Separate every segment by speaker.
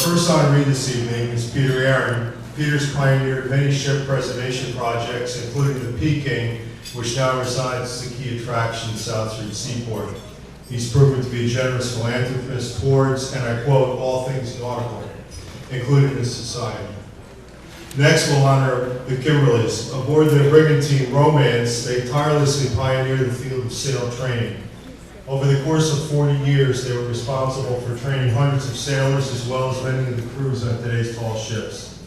Speaker 1: first on read this evening is Peter Aaron. Peter's pioneered many ship preservation projects, including the Peking, which now resides as a key attraction in South Street Seaport. He's proven to be a generous philanthropist towards, and I quote, all things nautical, including his society. Next, we'll honor the Kimberlys. Aboard the brigantine Romance, they tirelessly pioneered the field of sail training. Over the course of 40 years, they were responsible for training hundreds of sailors as well as many of the crews on today's tall ships.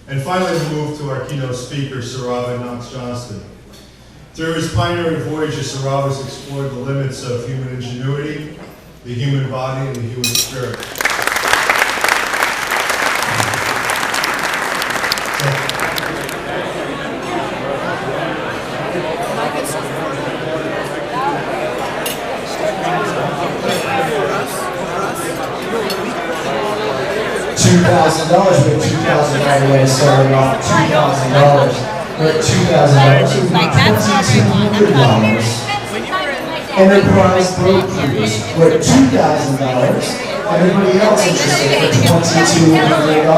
Speaker 1: And finally, we move to our keynote speaker, Sir Robin Knox Johnston. Through his pioneering voyages, Sir Robin has explored the limits of human ingenuity, the human body, and the human spirit.
Speaker 2: 2,000 dollars. We have 2,000 right away, starting off $2,000. We're at $2,000.
Speaker 3: Like that's
Speaker 2: $2,200. Enterprise Boat Cruise. We're at $2,000. Everybody else interested for $2,200.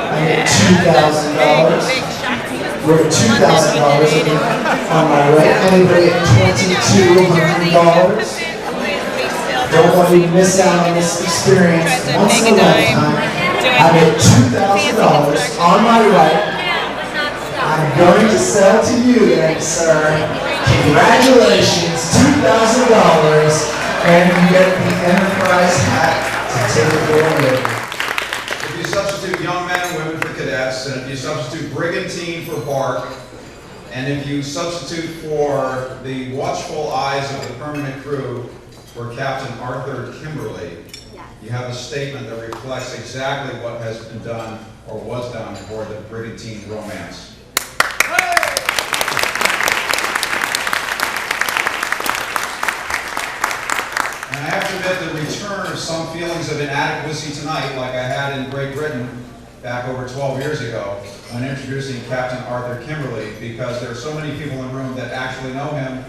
Speaker 2: I get $2,000. We're at $2,000 on my right. Anybody at $2,200? Don't want you to miss out on this experience once in a lifetime. I get $2,000 on my right. I'm going to sell to you today, sir. Congratulations, $2,000, and you get the Enterprise hat to take it away.
Speaker 4: If you substitute young men and women for cadets, and if you substitute brigantine for bark, and if you substitute for the watchful eyes of the permanent crew for Captain Arthur Kimberly, you have a statement that reflects exactly what has been done or was done for the brigantine Romance. And I have to admit the return of some feelings of inadequacy tonight, like I had in Great Britain back over 12 years ago when introducing Captain Arthur Kimberly, because there are so many people in the room that actually know him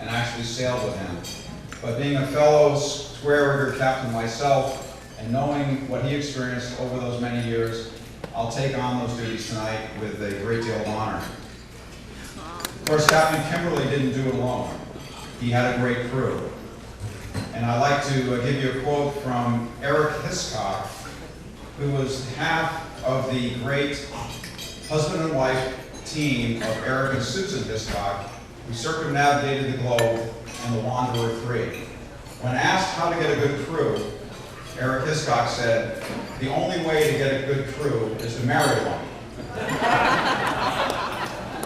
Speaker 4: and actually sailed with him. But being a fellow square rigger captain myself, and knowing what he experienced over those many years, I'll take on those duties tonight with a great deal of honor. Of course, Captain Kimberly didn't do it alone. He had a great crew. And I'd like to give you a quote from Eric Hiscock, who was half of the great husband and wife team of Eric and Susan Hiscock, who circumnavigated the globe and the Wanderer 3. When asked how to get a good crew, Eric Hiscock said, the only way to get a good crew is to marry one.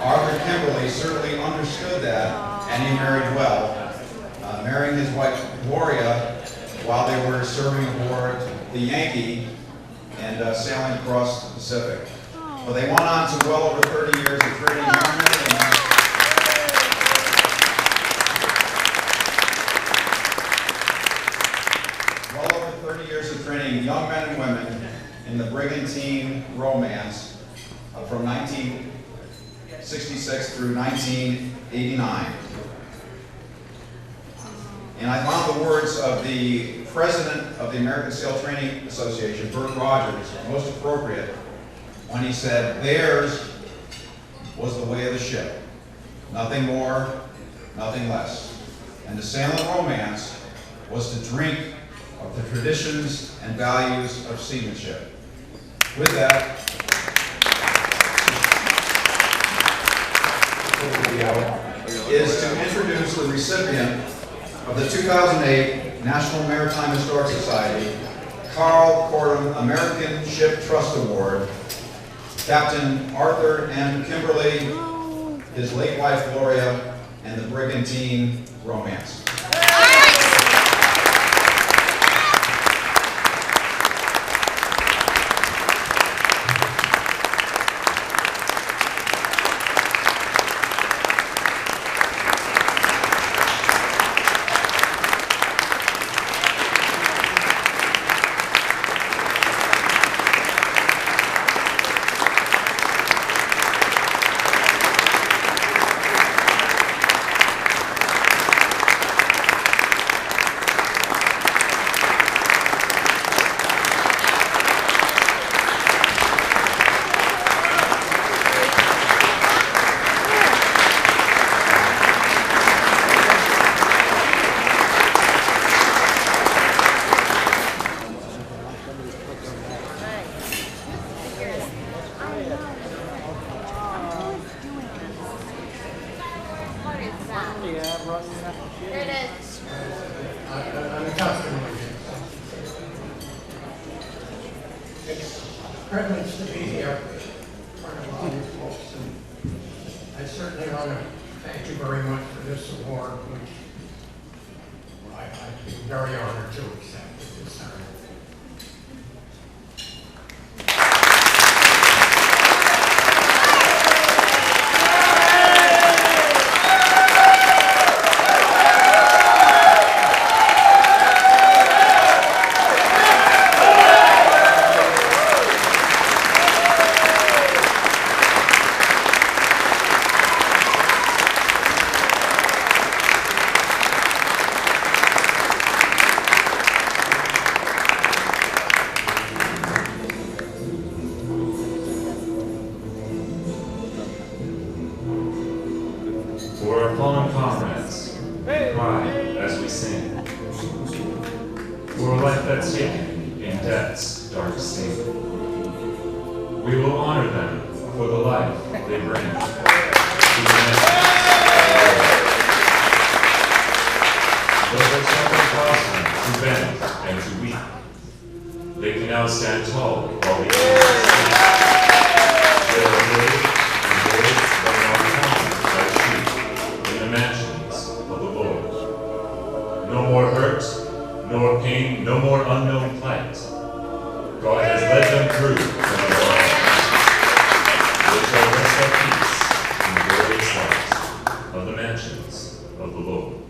Speaker 4: Arthur Kimberly certainly understood that, and he married well, marrying his wife Gloria while they were serving aboard the Yankee and sailing across the Pacific. Well, they went on to well over 30 years of training young men and women. Well over 30 years of training young men and women in the brigantine Romance from 1966 through 1989. And I found the words of the president of the American Sail Training Association, Bert Rogers, most appropriate when he said, theirs was the way of the ship. Nothing more, nothing less. And to sail in Romance was to drink of the traditions and values of seamanship. With that, is to introduce the recipient of the 2008 National Maritime Historic Society Carl Cordum American Ship Trust Award, Captain Arthur M. Kimberly, his late wife Gloria, and the brigantine Romance.
Speaker 3: privilege to be here in front of all you folks. And I certainly want to thank you very much for this award, which I'd be very honored to accept at this time.
Speaker 5: For our fallen comrades, we cry as we sing. For a life that's hidden in death's dark sea. We will honor them for the life they bring to the message of the world. Though their suffering caused them to bend and to weep, they can now stand tall while the angels sleep. They are brave and brave but not common as sheep in the mansions of the Lord. No more hurt, nor pain, no more unknown plight. God has led them through from the light. They shall rest at peace in the glorious light of the mansions of the Lord.